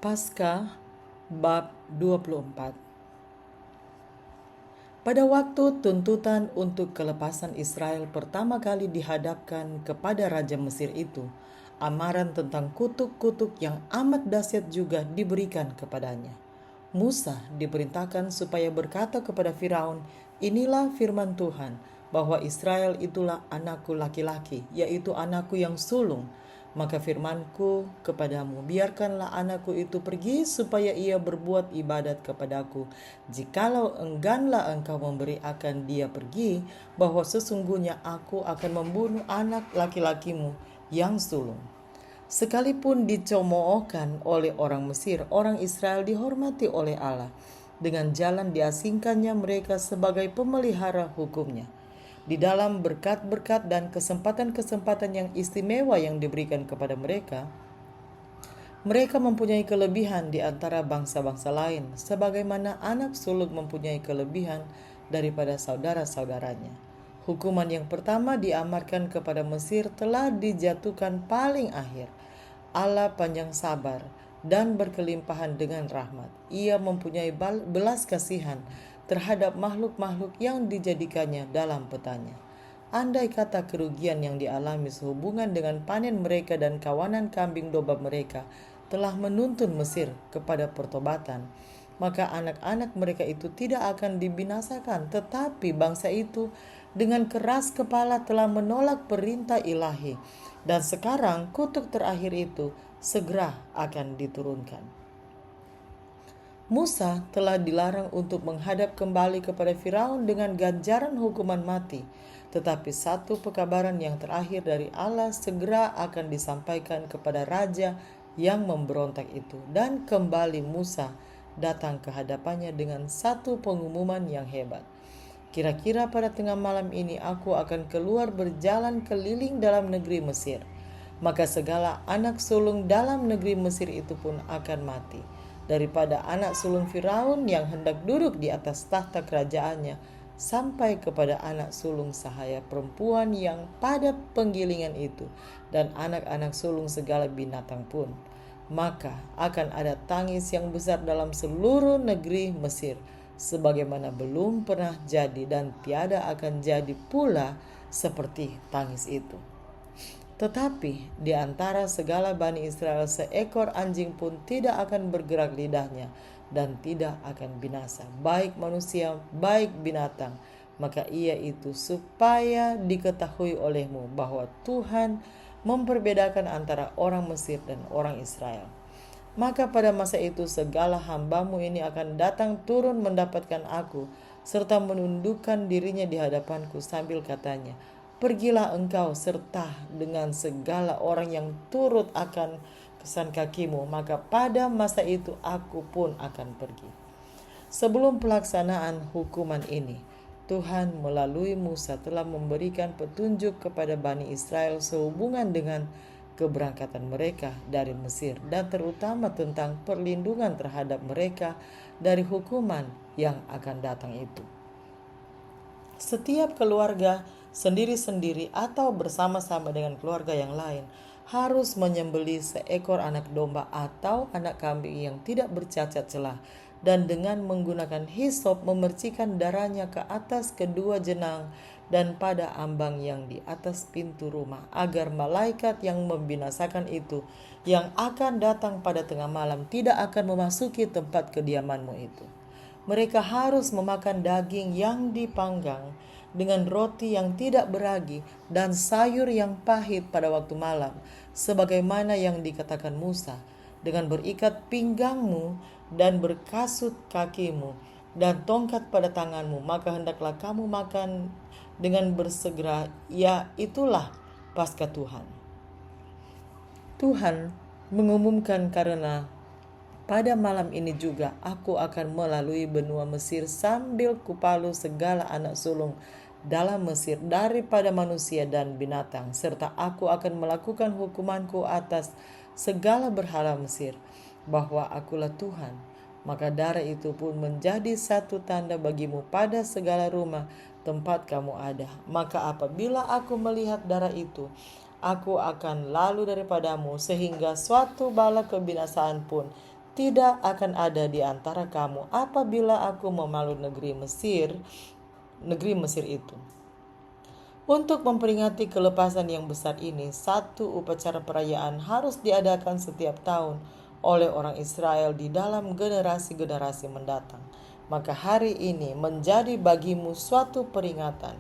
Paskah bab 24. Pada waktu tuntutan untuk kelepasan Israel pertama kali dihadapkan kepada Raja Mesir itu, amaran tentang kutuk-kutuk yang amat dahsyat juga diberikan kepadanya. Musa diperintahkan supaya berkata kepada Firaun, "Inilah firman Tuhan, bahwa Israel itulah anakku laki-laki, yaitu anakku yang sulung. Maka firmanku kepadamu, biarkanlah anakku itu pergi supaya ia berbuat ibadat kepadaku. Jikalau engganlah engkau memberi akan dia pergi, bahwa sesungguhnya aku akan membunuh anak laki-lakimu yang sulung." Sekalipun dicemoohkan oleh orang Mesir, orang Israel dihormati oleh Allah. Dengan jalan diasingkannya mereka sebagai pemelihara hukumnya. Di dalam berkat-berkat dan kesempatan-kesempatan yang istimewa yang diberikan kepada mereka, mereka mempunyai kelebihan di antara bangsa-bangsa lain, sebagaimana anak sulung mempunyai kelebihan daripada saudara-saudaranya. Hukuman yang pertama diamarkan kepada Mesir telah dijatuhkan paling akhir. Allah panjang sabar dan berkelimpahan dengan rahmat. Ia mempunyai belas kasihan terhadap makhluk-makhluk yang dijadikannya dalam petanya. Andai kata kerugian yang dialami sehubungan dengan panen mereka dan kawanan kambing domba mereka telah menuntun Mesir kepada pertobatan, maka anak-anak mereka itu tidak akan dibinasakan. Tetapi bangsa itu dengan keras kepala telah menolak perintah ilahi, dan sekarang kutuk terakhir itu segera akan diturunkan. Musa telah dilarang untuk menghadap kembali kepada Firaun dengan ganjaran hukuman mati. Tetapi satu pekabaran yang terakhir dari Allah segera akan disampaikan kepada raja yang memberontak itu. Dan kembali Musa datang ke hadapannya dengan satu pengumuman yang hebat. "Kira-kira pada tengah malam ini aku akan keluar berjalan keliling dalam negeri Mesir. Maka segala anak sulung dalam negeri Mesir itu pun akan mati. Daripada anak sulung Firaun yang hendak duduk di atas tahta kerajaannya, sampai kepada anak sulung sahaya perempuan yang pada penggilingan itu, dan anak-anak sulung segala binatang pun. Maka akan ada tangis yang besar dalam seluruh negeri Mesir, sebagaimana belum pernah jadi dan tiada akan jadi pula seperti tangis itu. Tetapi di antara segala Bani Israel seekor anjing pun tidak akan bergerak lidahnya dan tidak akan binasa, baik manusia baik binatang. Maka ia itu supaya diketahui olehmu bahwa Tuhan memperbedakan antara orang Mesir dan orang Israel. Maka pada masa itu segala hambamu ini akan datang turun mendapatkan aku, serta menundukkan dirinya di hadapanku sambil katanya, 'Pergilah engkau serta dengan segala orang yang turut akan kesan kakimu, maka pada masa itu aku pun akan pergi.' Sebelum pelaksanaan hukuman ini, Tuhan melalui Musa telah memberikan petunjuk kepada Bani Israel sehubungan dengan keberangkatan mereka dari Mesir, dan terutama tentang perlindungan terhadap mereka dari hukuman yang akan datang itu. Setiap keluarga sendiri-sendiri atau bersama-sama dengan keluarga yang lain harus menyembelih seekor anak domba atau anak kambing yang tidak bercacat celah, dan dengan menggunakan hisop memercikan darahnya ke atas kedua jenang dan pada ambang yang di atas pintu rumah, agar malaikat yang membinasakan itu yang akan datang pada tengah malam tidak akan memasuki tempat kediamanmu itu. Mereka harus memakan daging yang dipanggang dengan roti yang tidak beragi dan sayur yang pahit pada waktu malam, sebagaimana yang dikatakan Musa, dengan berikat pinggangmu dan berkasut kakimu dan tongkat pada tanganmu, maka hendaklah kamu makan dengan bersegera. Ya, itulah Paskah Tuhan. Tuhan mengumumkan, karena pada malam ini juga aku akan melalui benua Mesir sambil kupalu segala anak sulung dalam Mesir daripada manusia dan binatang, serta aku akan melakukan hukumanku atas segala berhala Mesir, bahwa akulah Tuhan. Maka darah itu pun menjadi satu tanda bagimu pada segala rumah tempat kamu ada. Maka apabila aku melihat darah itu, aku akan lalu daripadamu, sehingga suatu bala kebinasaan pun tidak akan ada di antara kamu apabila aku memalu negeri Mesir itu. Untuk memperingati kelepasan yang besar ini, satu upacara perayaan harus diadakan setiap tahun oleh orang Israel di dalam generasi-generasi mendatang. Maka hari ini menjadi bagimu suatu peringatan.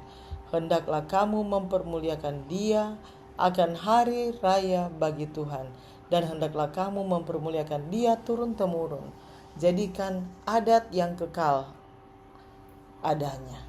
Hendaklah kamu mempermuliakan Dia akan hari raya bagi Tuhan, dan hendaklah kamu mempermuliakan Dia turun-temurun. Jadikan adat yang kekal adanya.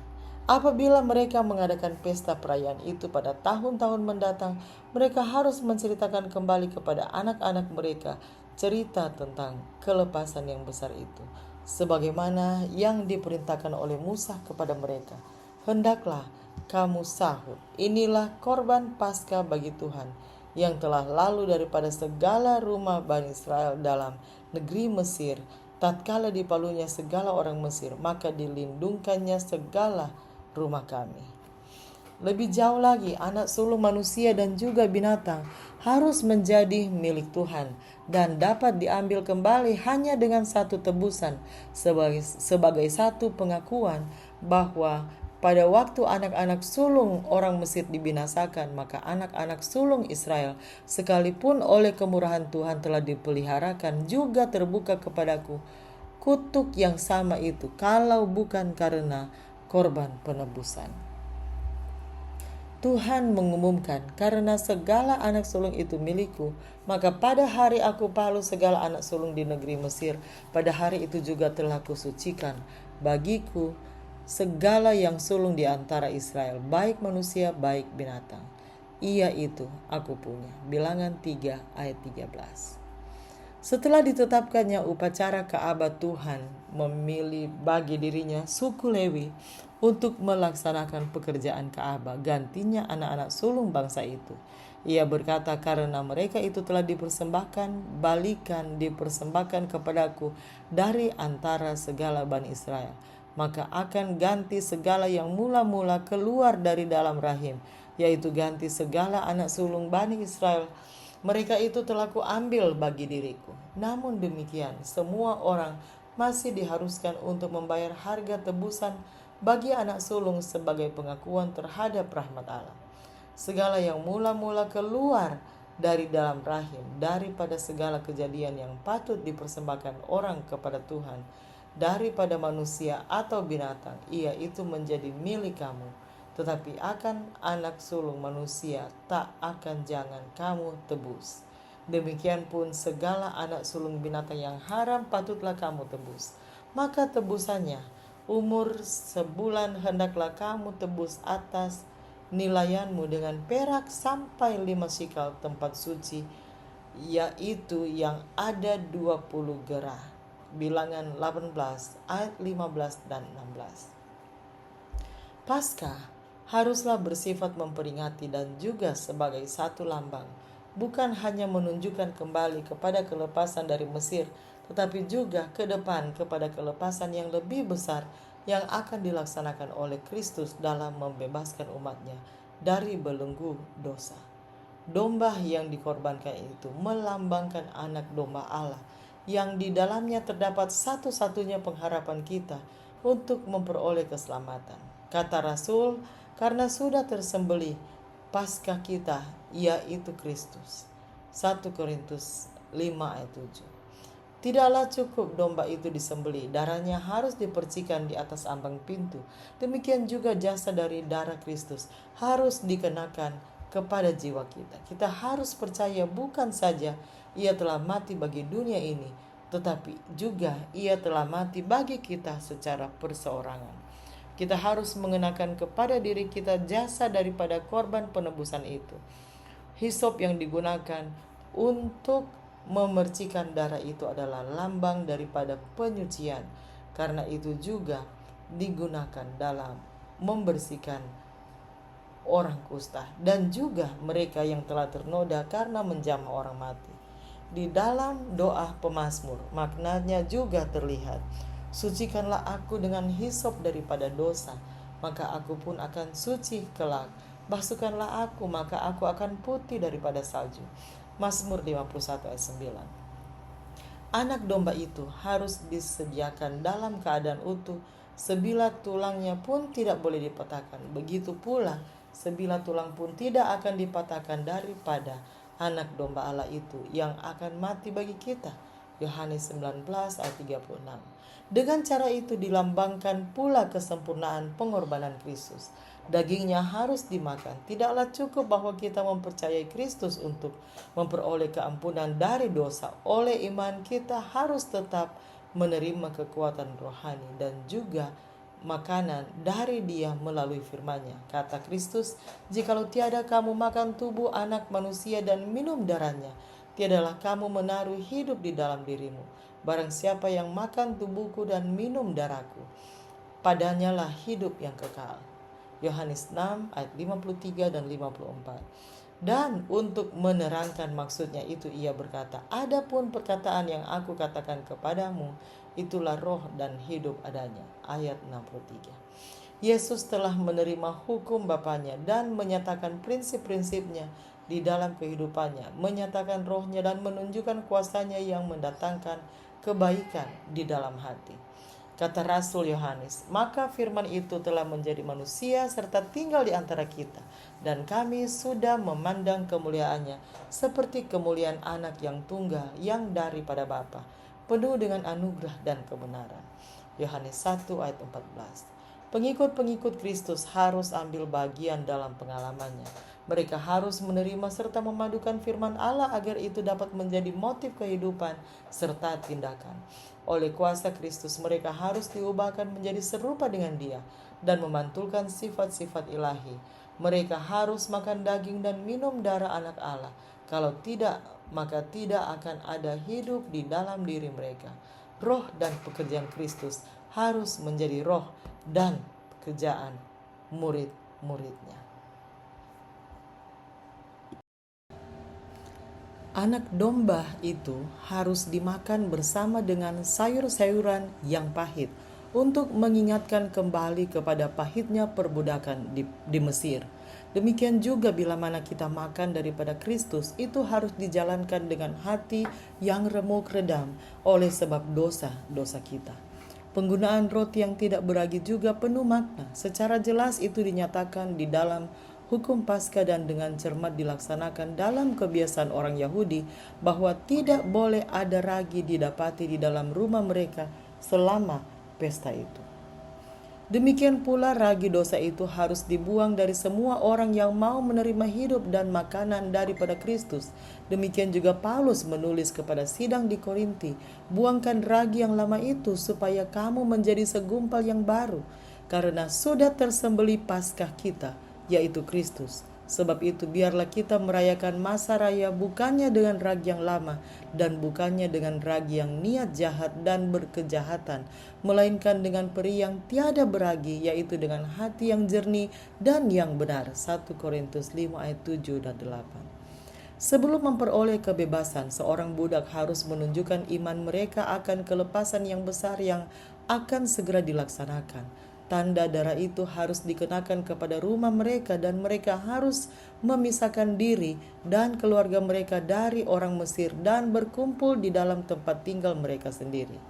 Apabila mereka mengadakan pesta perayaan itu pada tahun-tahun mendatang, mereka harus menceritakan kembali kepada anak-anak mereka cerita tentang kelepasan yang besar itu, sebagaimana yang diperintahkan oleh Musa kepada mereka. Hendaklah kamu sahut, inilah korban Paskah bagi Tuhan, yang telah lalu daripada segala rumah Bani Israel dalam negeri Mesir. Tatkala dipalunya segala orang Mesir, maka dilindungkannya segala rumah kami. Lebih jauh lagi, anak sulung manusia dan juga binatang harus menjadi milik Tuhan dan dapat diambil kembali hanya dengan satu tebusan sebagai satu pengakuan bahwa pada waktu anak-anak sulung orang Mesir dibinasakan, maka anak-anak sulung Israel sekalipun oleh kemurahan Tuhan telah dipeliharakan juga terbuka kepadaku kutuk yang sama itu, kalau bukan karena korban penebusan. Tuhan mengumumkan, karena segala anak sulung itu milikku, maka pada hari aku palu segala anak sulung di negeri Mesir, pada hari itu juga telah kusucikan bagiku segala yang sulung di antara Israel, baik manusia, baik binatang. Ia itu aku punya. Bilangan 3 ayat 13. Setelah ditetapkannya upacara Ka'bah, Tuhan memilih bagi dirinya suku Lewi untuk melaksanakan pekerjaan Ka'bah, gantinya anak-anak sulung bangsa itu. Ia berkata, karena mereka itu telah dipersembahkan kepadaku dari antara segala Bani Israel, maka akan ganti segala yang mula-mula keluar dari dalam rahim, yaitu ganti segala anak sulung Bani Israel. Mereka itu telah kuambil bagi diriku. Namun demikian, semua orang masih diharuskan untuk membayar harga tebusan bagi anak sulung sebagai pengakuan terhadap rahmat Allah. Segala yang mula-mula keluar dari dalam rahim, daripada segala kejadian yang patut dipersembahkan orang kepada Tuhan, daripada manusia atau binatang, ia itu menjadi milik kamu. Tetapi akan anak sulung manusia tak akan jangan kamu tebus. Demikian pun segala anak sulung binatang yang haram patutlah kamu tebus. Maka tebusannya, umur sebulan hendaklah kamu tebus atas nilaianmu dengan perak sampai 5 sikal tempat suci, yaitu yang ada 20 gerah. Bilangan 18 ayat 15 dan 16. Paskah haruslah bersifat memperingati dan juga sebagai satu lambang, bukan hanya menunjukkan kembali kepada kelepasan dari Mesir, tetapi juga ke depan kepada kelepasan yang lebih besar yang akan dilaksanakan oleh Kristus dalam membebaskan umatnya dari belenggu dosa. Domba yang dikorbankan itu melambangkan anak domba Allah, yang di dalamnya terdapat satu-satunya pengharapan kita untuk memperoleh keselamatan. Kata Rasul, karena sudah tersembelih Paskah kita, yaitu Kristus. 1 Korintus 5 ayat 7. Tidaklah cukup domba itu disembelih, darahnya harus dipercikan di atas ambang pintu. Demikian juga jasa dari darah Kristus harus dikenakan kepada jiwa kita. Kita harus percaya bukan saja ia telah mati bagi dunia ini, tetapi juga ia telah mati bagi kita secara perseorangan. Kita harus mengenakan kepada diri kita jasa daripada korban penebusan itu. Hisop yang digunakan untuk memercikan darah itu adalah lambang daripada penyucian. Karena itu juga digunakan dalam membersihkan orang kusta dan juga mereka yang telah ternoda karena menjamah orang mati. Di dalam doa pemazmur, maknanya juga terlihat. Sucikanlah aku dengan hisop daripada dosa, maka aku pun akan suci kelak. Basuhkanlah aku, maka aku akan putih daripada salju. Mazmur 51 ayat 9. Anak domba itu harus disediakan dalam keadaan utuh, sebilah tulangnya pun tidak boleh dipatahkan. Begitu pula sebilah tulang pun tidak akan dipatahkan daripada anak domba Allah itu yang akan mati bagi kita. Yohanes 19 ayat 36. Dengan cara itu dilambangkan pula kesempurnaan pengorbanan Kristus. Dagingnya harus dimakan. Tidaklah cukup bahwa kita mempercayai Kristus untuk memperoleh keampunan dari dosa. Oleh iman kita harus tetap menerima kekuatan rohani dan juga makanan dari Dia melalui firman-Nya. Kata Kristus, "Jikalau tiada kamu makan tubuh anak manusia dan minum darahnya, tiadalah kamu menaruh hidup di dalam dirimu. Barang siapa yang makan tubuhku dan minum darahku, padanya lah hidup yang kekal." Yohanes 6 ayat 53 dan 54. Dan untuk menerangkan maksudnya itu ia berkata, "Adapun perkataan yang aku katakan kepadamu, itulah roh dan hidup adanya." Ayat 63. Yesus telah menerima hukum Bapanya dan menyatakan prinsip-prinsipnya di dalam kehidupannya, menyatakan rohnya dan menunjukkan kuasanya yang mendatangkan kebaikan di dalam hati. Kata Rasul Yohanes, "Maka firman itu telah menjadi manusia serta tinggal di antara kita, dan kami sudah memandang kemuliaannya seperti kemuliaan anak yang tunggal yang daripada Bapa, penuh dengan anugerah dan kebenaran." Yohanes 1 ayat 14. Pengikut-pengikut Kristus harus ambil bagian dalam pengalamannya. Mereka harus menerima serta memadukan firman Allah agar itu dapat menjadi motif kehidupan serta tindakan. Oleh kuasa Kristus mereka harus diubahkan menjadi serupa dengan Dia dan memantulkan sifat-sifat ilahi. Mereka harus makan daging dan minum darah anak Allah. Kalau tidak, maka tidak akan ada hidup di dalam diri mereka. Roh dan pekerjaan Kristus harus menjadi roh dan pekerjaan murid-muridnya. Anak domba itu harus dimakan bersama dengan sayur-sayuran yang pahit untuk mengingatkan kembali kepada pahitnya perbudakan di Mesir. Demikian juga bila mana kita makan daripada Kristus, itu harus dijalankan dengan hati yang remuk redam oleh sebab dosa-dosa kita. Penggunaan roti yang tidak beragi juga penuh makna. Secara jelas itu dinyatakan di dalam hukum Paskah dan dengan cermat dilaksanakan dalam kebiasaan orang Yahudi bahwa tidak boleh ada ragi didapati di dalam rumah mereka selama pesta itu. Demikian pula ragi dosa itu harus dibuang dari semua orang yang mau menerima hidup dan makanan daripada Kristus. Demikian juga Paulus menulis kepada sidang di Korinti, "Buangkan ragi yang lama itu supaya kamu menjadi segumpal yang baru, karena sudah tersembelih Paskah kita, yaitu Kristus. Sebab itu biarlah kita merayakan masa raya bukannya dengan ragi yang lama dan bukannya dengan ragi yang niat jahat dan berkejahatan, melainkan dengan peri yang tiada beragi, yaitu dengan hati yang jernih dan yang benar." 1 Korintus 5 ayat 7 dan 8. Sebelum memperoleh kebebasan, seorang budak harus menunjukkan iman mereka akan kelepasan yang besar yang akan segera dilaksanakan. Tanda darah itu harus dikenakan kepada rumah mereka dan mereka harus memisahkan diri dan keluarga mereka dari orang Mesir dan berkumpul di dalam tempat tinggal mereka sendiri.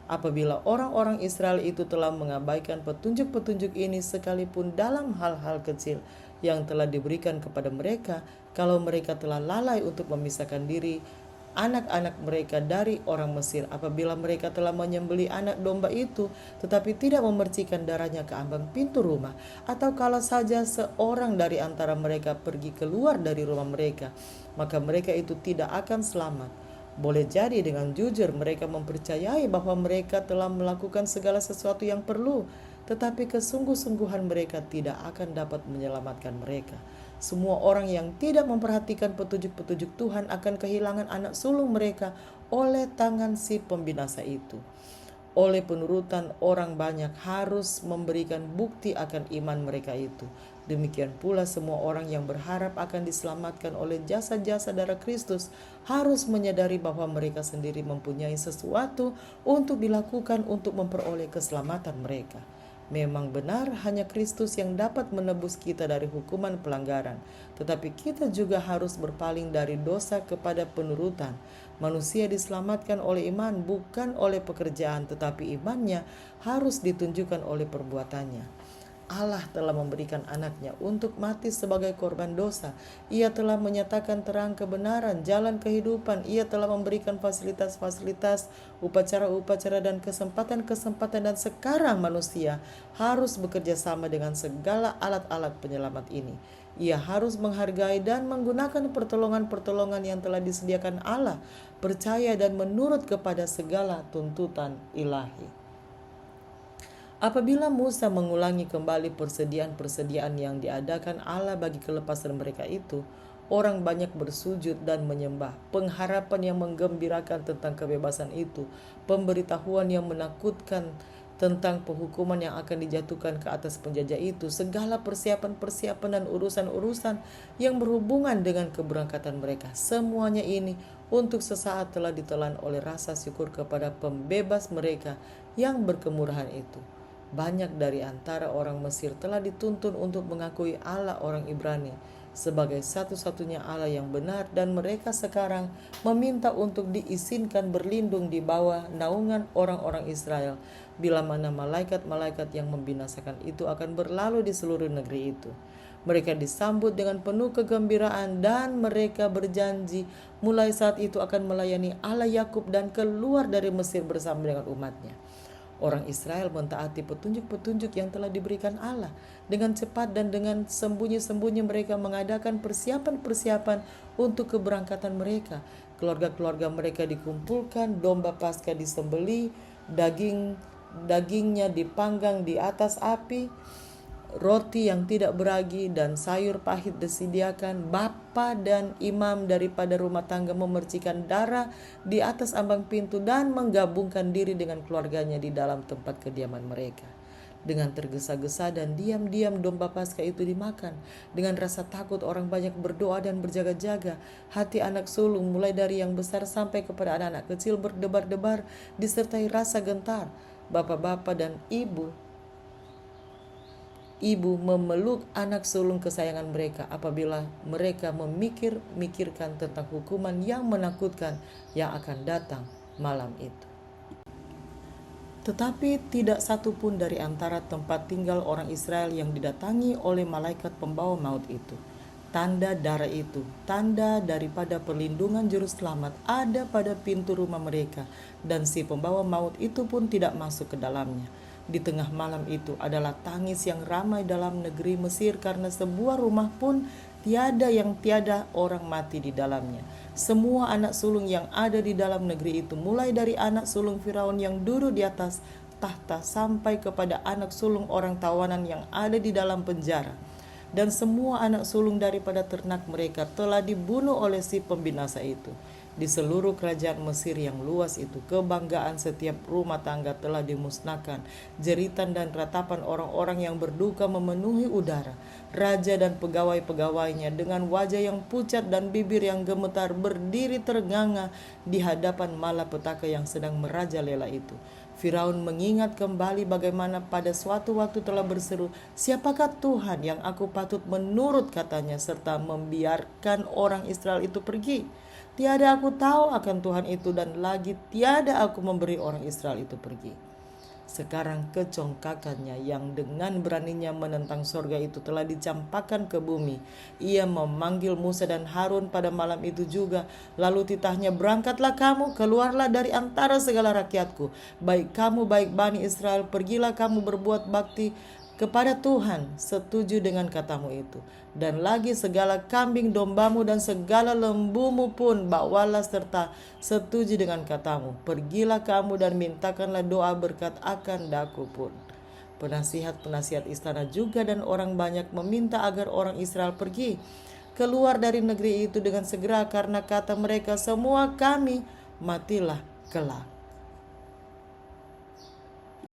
Apabila orang-orang Israel itu telah mengabaikan petunjuk-petunjuk ini sekalipun dalam hal-hal kecil yang telah diberikan kepada mereka, kalau mereka telah lalai untuk memisahkan diri anak-anak mereka dari orang Mesir, apabila mereka telah menyembelih anak domba itu tetapi tidak memercikan darahnya ke ambang pintu rumah, atau kalau saja seorang dari antara mereka pergi keluar dari rumah mereka, maka mereka itu tidak akan selamat. Boleh jadi dengan jujur mereka mempercayai bahwa mereka telah melakukan segala sesuatu yang perlu, tetapi kesungguh-sungguhan mereka tidak akan dapat menyelamatkan mereka. Semua orang yang tidak memperhatikan petunjuk-petunjuk Tuhan akan kehilangan anak sulung mereka oleh tangan si pembinasa itu. Oleh penurutan orang banyak harus memberikan bukti akan iman mereka itu. Demikian pula semua orang yang berharap akan diselamatkan oleh jasa-jasa darah Kristus harus menyadari bahwa mereka sendiri mempunyai sesuatu untuk dilakukan untuk memperoleh keselamatan mereka. Memang benar hanya Kristus yang dapat menebus kita dari hukuman pelanggaran, tetapi kita juga harus berpaling dari dosa kepada penurutan. Manusia diselamatkan oleh iman, bukan oleh pekerjaan, tetapi imannya harus ditunjukkan oleh perbuatannya. Allah telah memberikan anaknya untuk mati sebagai korban dosa. Ia telah menyatakan terang kebenaran, jalan kehidupan. Ia telah memberikan fasilitas-fasilitas, upacara-upacara dan kesempatan-kesempatan, dan sekarang manusia harus bekerja sama dengan segala alat-alat penyelamat ini. Ia harus menghargai dan menggunakan pertolongan-pertolongan yang telah disediakan Allah, percaya dan menurut kepada segala tuntutan ilahi. Apabila Musa mengulangi kembali persediaan-persediaan yang diadakan Allah bagi kelepasan mereka itu, orang banyak bersujud dan menyembah. Pengharapan yang menggembirakan tentang kebebasan itu, pemberitahuan yang menakutkan tentang penghukuman yang akan dijatuhkan ke atas penjajah itu, segala persiapan-persiapan dan urusan-urusan yang berhubungan dengan keberangkatan mereka, semuanya ini untuk sesaat telah ditelan oleh rasa syukur kepada pembebas mereka yang berkemurahan itu. Banyak dari antara orang Mesir telah dituntun untuk mengakui Allah orang Ibrani sebagai satu-satunya Allah yang benar, dan mereka sekarang meminta untuk diizinkan berlindung di bawah naungan orang-orang Israel bila mana malaikat-malaikat yang membinasakan itu akan berlalu di seluruh negeri itu. Mereka disambut dengan penuh kegembiraan dan mereka berjanji mulai saat itu akan melayani Allah Yakub dan keluar dari Mesir bersama dengan umatnya. Orang Israel mentaati petunjuk-petunjuk yang telah diberikan Allah. Dengan cepat dan dengan sembunyi-sembunyi mereka mengadakan persiapan-persiapan untuk keberangkatan mereka. Keluarga-keluarga mereka dikumpulkan, domba Paskah disembelih, dagingnya dipanggang di atas api, roti yang tidak beragi dan sayur pahit disediakan. Bapa dan imam daripada rumah tangga memercikan darah di atas ambang pintu dan menggabungkan diri dengan keluarganya di dalam tempat kediaman mereka. Dengan tergesa-gesa dan diam-diam domba Paskah itu dimakan. Dengan rasa takut orang banyak berdoa dan berjaga-jaga. Hati anak sulung mulai dari yang besar sampai kepada anak-anak kecil berdebar-debar disertai rasa gentar. Bapak-bapak dan ibu memeluk anak sulung kesayangan mereka apabila mereka memikirkan tentang hukuman yang menakutkan yang akan datang malam itu. Tetapi tidak satu pun dari antara tempat tinggal orang Israel yang didatangi oleh malaikat pembawa maut itu. Tanda darah itu, tanda daripada perlindungan juru selamat ada pada pintu rumah mereka, dan si pembawa maut itu pun tidak masuk ke dalamnya. Di tengah malam itu adalah tangis yang ramai dalam negeri Mesir karena sebuah rumah pun tiada yang tiada orang mati di dalamnya. Semua anak sulung yang ada di dalam negeri itu, mulai dari anak sulung Firaun yang duduk di atas tahta sampai kepada anak sulung orang tawanan yang ada di dalam penjara, dan semua anak sulung daripada ternak mereka telah dibunuh oleh si pembinasa itu. Di seluruh kerajaan Mesir yang luas itu, kebanggaan setiap rumah tangga telah dimusnahkan. Jeritan dan ratapan orang-orang yang berduka memenuhi udara. Raja dan pegawai-pegawainya dengan wajah yang pucat dan bibir yang gemetar berdiri ternganga di hadapan malapetaka yang sedang merajalela itu. Firaun mengingat kembali bagaimana pada suatu waktu telah berseru, "Siapakah Tuhan yang aku patut menurut katanya serta membiarkan orang Israel itu pergi? Tiada aku tahu akan Tuhan itu, dan lagi tiada aku memberi orang Israel itu pergi." Sekarang kecongkakannya yang dengan beraninya menentang sorga itu telah dicampakkan ke bumi. Ia memanggil Musa dan Harun pada malam itu juga. Lalu titahnya, "Berangkatlah kamu, keluarlah dari antara segala rakyatku. Baik kamu, baik Bani Israel, pergilah kamu berbuat bakti kepada Tuhan setuju dengan katamu itu. Dan lagi segala kambing dombamu dan segala lembumu pun bawalah serta setuju dengan katamu. Pergilah kamu dan mintakanlah doa berkat akan daku pun." Penasihat-penasihat istana juga dan orang banyak meminta agar orang Israel pergi keluar dari negeri itu dengan segera, karena kata mereka, "Semua kami matilah kelak."